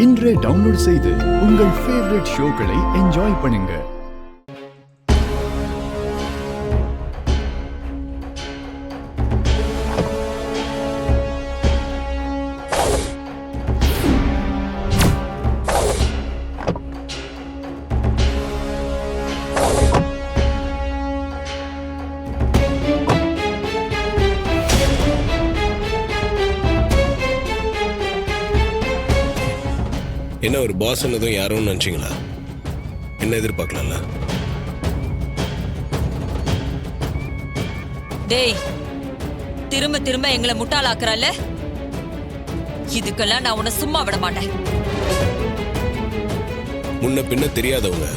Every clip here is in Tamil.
இன்றே டவுன்லோட் செய்து உங்கள் ஃபேவரட் ஷோக்களை என்ஜாய் பண்ணுங்க. என்ன ஒரு பாஸ் என்னதும் யாரும் நினைச்சிங்களா? என்ன எதிர்பார்க்கலாம்ல? டேய், திரும்ப திரும்ப எங்களை முட்டாளாக்குறல்ல, இதுக்கெல்லாம் நான் உன்னை சும்மா விட மாட்டேன். முன்ன பின்ன தெரியாதவங்க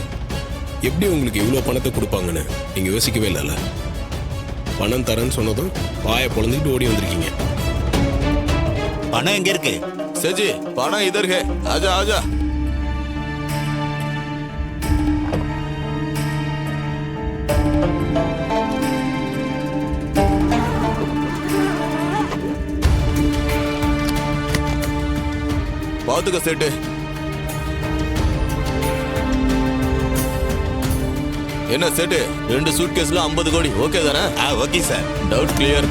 எப்படி உங்களுக்கு இவ்வளவு பணத்தை கொடுப்பாங்கன்னு நீங்க யோசிக்கவே இல்லைல்ல. பணம் தரேன்னு சொன்னதும் வாயை பொழந்துக்கிட்டு ஓடி வந்திருக்கீங்க. பணம் எங்க இருக்கு? सजी पणा इधर है, आजा आजा। பாத்துக்க சேட்டு. என்ன சேட்டு, 2 சூட்கேஸ்ல 50 கோடி ஓகே தானே? Okay sir. Doubt clear.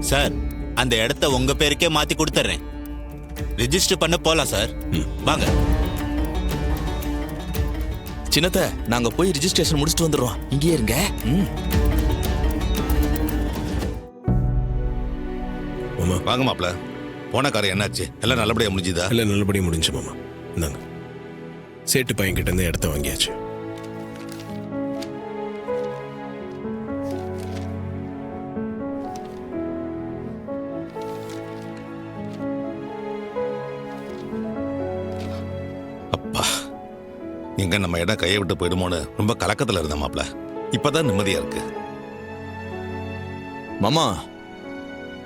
Sir, அந்த இடத்த உங்க பேருக்கே மாத்தி கொடுத்துறேன். ரெஜிஸ்டர் பண்ண போலாம் சார். வாங்க. சின்னத்த, நாங்க போய் ரெஜிஸ்ட்ரேஷன் முடிச்சிட்டு வந்துடுறோம். இங்கே இருங்க. வாங்க மாப்ள. போன காரியம் என்னாச்சு? எல்லாம் நல்லபடியா முடிஞ்சுதா? எல்லாம் நல்லபடியா முடிஞ்சு மாமா. இந்தாங்க, சேட்டு பையன் கிட்ட இருந்து இடத்த வாங்கியாச்சு. எங்க நம்ம இடம் கையை விட்டு போயிடுமோன்னு ரொம்ப கலக்கத்துல இருந்த மாப்ள. இப்பதான் நிம்மதியா இருக்கு. மாமா,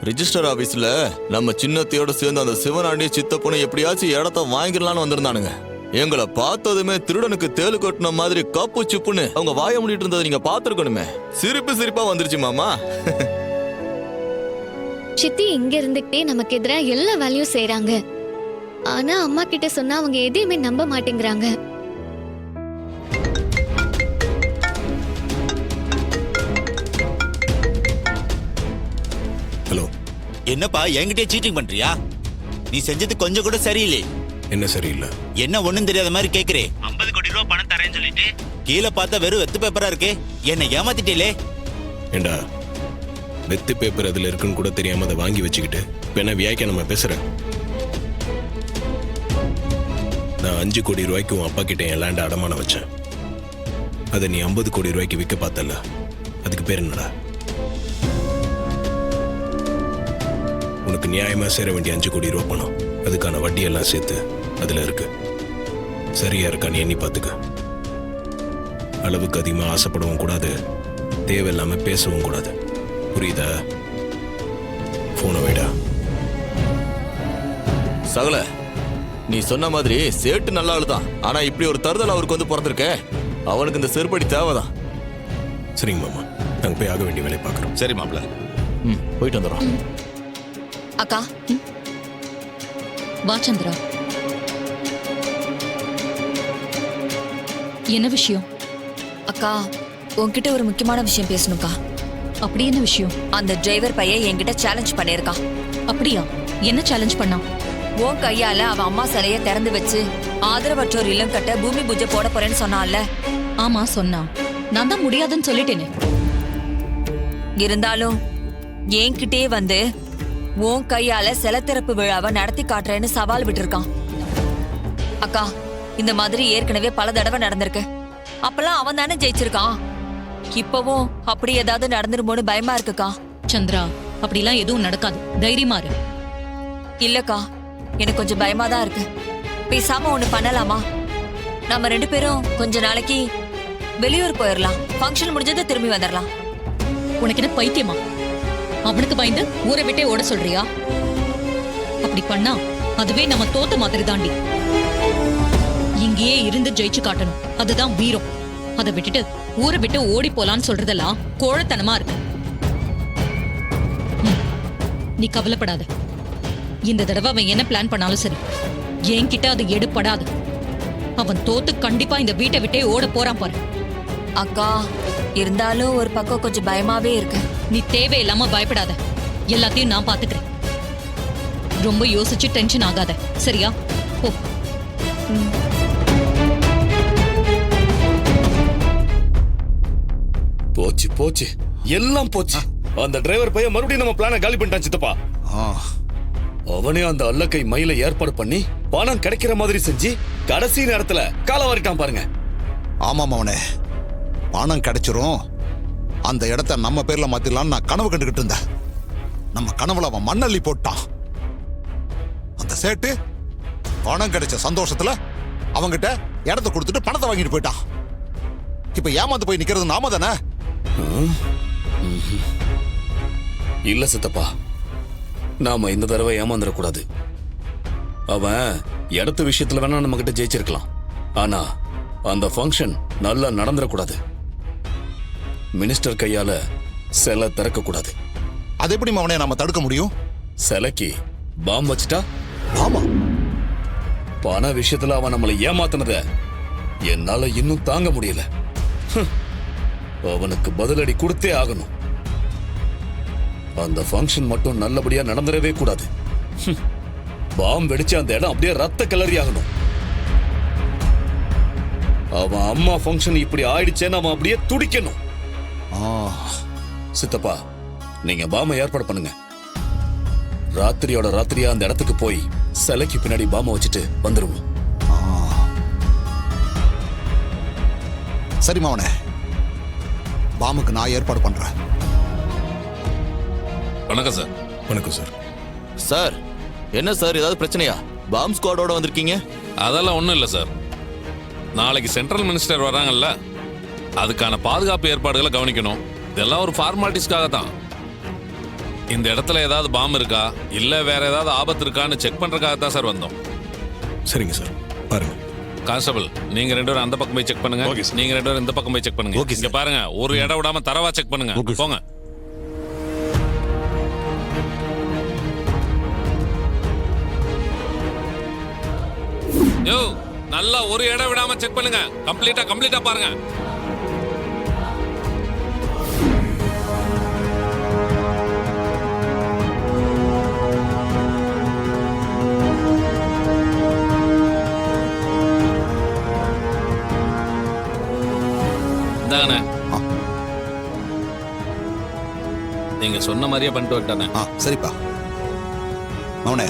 ரிஜிஸ்டர் ஆபீஸ்ல நம்ம சின்னத்தையோட சேர்ந்து அந்த சிவனாண்டி சித்தப்பனை எப்படியாச்சும் இடத்த வாங்கிடலான்னு வந்திருந்தானுங்க. எங்களை பார்த்ததுமே திருடனுக்கு தேலு கொட்டின மாதிரி கப்பு சிப்புன்னு அவங்க வாய முடிட்டு இருந்ததை நீங்க பாத்துருக்கணுமே. சிரிப்பா வந்துருச்சு மாமா. சித்தி இங்க இருந்துகிட்டே நமக்கு எதிரா எல்லா வேலையும் செய்யறாங்க. ஆனா அம்மா கிட்ட சொன்னா அவங்க எதையுமே நம்ப மாட்டேங்கிறாங்க. ஹலோ. என்னப்பா என்கிட்டயே சீட்டிங் பண்றியா? நீ செஞ்சது கொஞ்சம் கூட சரியில்லை. என்ன சரியில்லை? என்ன ஒண்ணும் தெரியாத மாதிரி கேக்குறே. 50 கோடி ரூபாய் பணம் தரேன்னு சொல்லிட்டு கீழே பார்த்தா வெறும் வெத்து பேப்பரா இருக்கே. என்ன ஏமாத்திட்டே. ஏண்டா, வெத்து பேப்பர் அதுல இருக்குன்னு கூட தெரியாம அதை வாங்கி வச்சுக்கிட்டு இப்ப என்ன வியாய்க்க நம்ம பேசுறேன்? நான் 5 கோடி ரூபாய்க்கு உன் அப்பா கிட்ட என் லேண்ட அடமானம் வச்சேன். அதை நீ 50 கோடி ரூபாய்க்கு விற்க பார்த்தல, அதுக்கு பேர் என்னடா? உனக்கு நியாயமா சேர வேண்டிய 5 கோடி ரூபாய் பணம், அதுக்கான வட்டி எல்லாம் சேர்த்து அதுல இருக்கு. சரியா இருக்கான்னு எண்ணி பார்த்துக்க. அளவுக்கு அதிகமா ஆசைப்படவும் கூடாது, தேவையில்லாம பேசவும் கூடாது. புரியுதா? போன வைடா. சகல, நீ சொன்ன மாதிரி சேட்டு நல்ல ஆளுதான். ஆனா இப்படி ஒரு தருதல் அவருக்கு வந்து பிறந்திருக்க. அவனுக்கு இந்த செருப்படி தேவைதான். சரிங்க மாமா, நாங்க போய் ஆக வேண்டிய வேலையை பார்க்குறோம். சரி மாப்ள. போயிட்டு வந்துடுறோம். அக்கா, வா சந்திரா. என்ன விஷயம்? அக்கா, உன்கிட்ட ஒரு முக்கியமான விஷயம் பேசணும்க்கா. அப்படி என்ன விஷயம்? அந்த டிரைவர் பையன் என்கிட்ட சேலஞ்ச் பண்ணிருக்கா. அப்படியா? என்ன சேலஞ்ச் பண்ணா? உன் கையால அவன் அம்மா சிலைய திறந்து வச்சு ஆதரவற்றோர் இல்லம் கட்ட பூமி பூஜை போட போறேன்னு சொன்னான்ல. ஆமா சொன்னா. நான் தான் முடியாதுன்னு சொல்லிட்டேனே. இருந்தாலும் என்கிட்டே வந்து உன் கையால சிலை திறப்பு விழாவை நடத்தி காட்டுறேன்னு சவால் விட்டுருக்கான். அக்கா, இந்த மாதிரி ஏற்கனவே பல தடவை நடந்திருக்கு. அப்பெல்லாம் அவன் தானே ஜெயிச்சிருக்கான். இப்பவும் அப்படி ஏதாவது நடந்துருமோன்னு பயமா இருக்குக்கா. சந்திரா, அப்படிலாம் எதுவும் நடக்காது. தைரியமா இரு. இல்லக்கா, எனக்கு கொஞ்சம் பயமா தான் இருக்கு. பேசாம ஒண்ணு பண்ணலாமா? நம்ம 2 பேரும் கொஞ்ச நாளைக்கு வெளியூர் போயிடலாம். ஃபங்க்ஷன் முடிஞ்சது திரும்பி வந்துடலாம். உனக்கு என்ன பைத்தியமா? அவனுக்கு பயந்து ஊரை விட்டே ஓட சொல்றியா? அப்படி பண்ணா அதுவே நம்ம தோத்த மாதிரி தாண்டி. இங்கேயே இருந்து ஜெயிச்சு காட்டணும். அதுதான் வீரம். அதை விட்டுட்டு ஊரை விட்டு ஓடி போலான்னு சொல்றதெல்லாம் கோழத்தனமா இருக்கு. நீ கவலைப்படாத. இந்த தடவை அவன் என்ன பிளான் பண்ணாலும் சரி, என்கிட்ட அது எடுபடாது. அவன் தோத்து கண்டிப்பா இந்த வீட்டை விட்டே ஓட போறான் பாரு. அக்கா இருந்தாலும் ஒரு பக்கம் கொஞ்சம் பயமாவே இருக்கு. நீ தேவையில்லாம பயப்படாத. எல்லாத்தையும் நான் பாத்துக்கிறேன். ரொம்ப யோசிச்சு டென்ஷன் ஆகாத, சரியா? போ. போச்சு போச்சு, எல்லாம் போச்சு. அந்த டிரைவர் பையன் மறுபடியும் நம்ம பிளானை காலி பண்ணிட்டான் சித்தப்பா. அவனே அந்த அல்லக்கை மயில ஏற்பாடு பண்ணி பணம் கிடைக்கிற மாதிரி செஞ்சு கடைசி நேரத்துல கால வாரிட்டான் பாருங்க. ஆமாம் அவனே, பணம் கிடைச்சிரும், அந்த இடத்த நம்ம பேர்ல மாத்திடலாம்னு நான் கனவு கண்டுகிட்டு இருந்தேன். நம்ம கனவுல அவன் மண்ணள்ளி போட்டான். அந்த சேட்டு பணம் கிடைச்ச சந்தோஷத்துல அவங்கிட்ட இடத்த கொடுத்துட்டு பணத்தை வாங்கிட்டு போயிட்டான். இப்ப ஏமாந்து போய் நிக்கிறது நாம தானே? இல்ல சித்தப்பா, நாம இந்த தடவை ஏமாந்துடக்கூடாது. அவன் இடத்து விஷயத்துல வேணா நம்ம கிட்ட ஜெயிச்சிருக்கலாம், ஆனா அந்த ஃபங்க்ஷன் நல்லா நடந்துடக்கூடாது. மினிஸ்டர் கையால சிலை திறக்க கூடாது. அது எப்படி அவனே நாம தடுக்க முடியும்? சிலைக்கு பாம் வச்சுட்டா? ஆமா, பண விஷயத்துல அவன் நம்மளை ஏமாத்தினத என்னால இன்னும் தாங்க முடியல. அவனுக்கு பதிலடி கொடுத்தே ஆகணும். அந்த ஃபங்க்ஷன் மட்டும் நல்லபடியா நடந்துடவே கூடாது. பாம் வெடிச்சு அந்த இடம் அப்படியே ரத்த கிளறி ஆகணும். அவன் அம்மா ஃபங்க்ஷன் இப்படி ஆயிடுச்சேன்னு அவன் அப்படியே துடிக்கணும். சித்தப்பா, நீங்க பாம ஏற்பாடு பண்ணுங்க. ராத்திரியோட ராத்திரியா அந்த இடத்துக்கு போய் சிலைக்கு பின்னாடி பாம வச்சுட்டு வந்துருவோம். சரி மாவனே, பாமுக்கு நான் ஏற்பாடு பண்றேன். வணக்கம் சார். வணக்கம் சார். சார், என்ன சார் ஏதாவது பிரச்சனையா? பாம் ஸ்குவாடோட வந்திருக்கீங்க? அதெல்லாம் ஒன்றும் இல்லை சார். நாளைக்கு சென்ட்ரல் மினிஸ்டர் வராங்கல்ல, அதுக்கான பாதுகாப்பு ஏற்பாடுகளை கவனிக்கணும். இதெல்லாம் ஒரு ஃபார்மாலிட்டிஸ்க்காக தான். இந்த இடத்துல ஏதாவது பாம் இருக்கா இல்ல வேற ஏதாவது ஆபத்து இருக்கான்னு செக் பண்றதுக்காக தான் சார் வந்தோம். சரிங்க சார், பாருங்க. கான்ஸ்டபிள், நீங்க 2 பேரும் அந்த பக்கம் போய் செக் பண்ணுங்க. நீங்க 2 பேரும் இந்த பக்கம் போய் செக் பண்ணுங்க. இங்க பாருங்க, ஒரு இடம் விடாம தரவா செக் பண்ணுங்க. போங்க. யோ, நல்லா ஒரு இடம் விடாம செக் பண்ணுங்க. கம்ப்ளீட்டா பாருங்க. இந்தாங்கண்ணே, நீங்க சொன்ன மாதிரியே பண்ணிட்டு விட்டானே. சரிப்பா மவனே.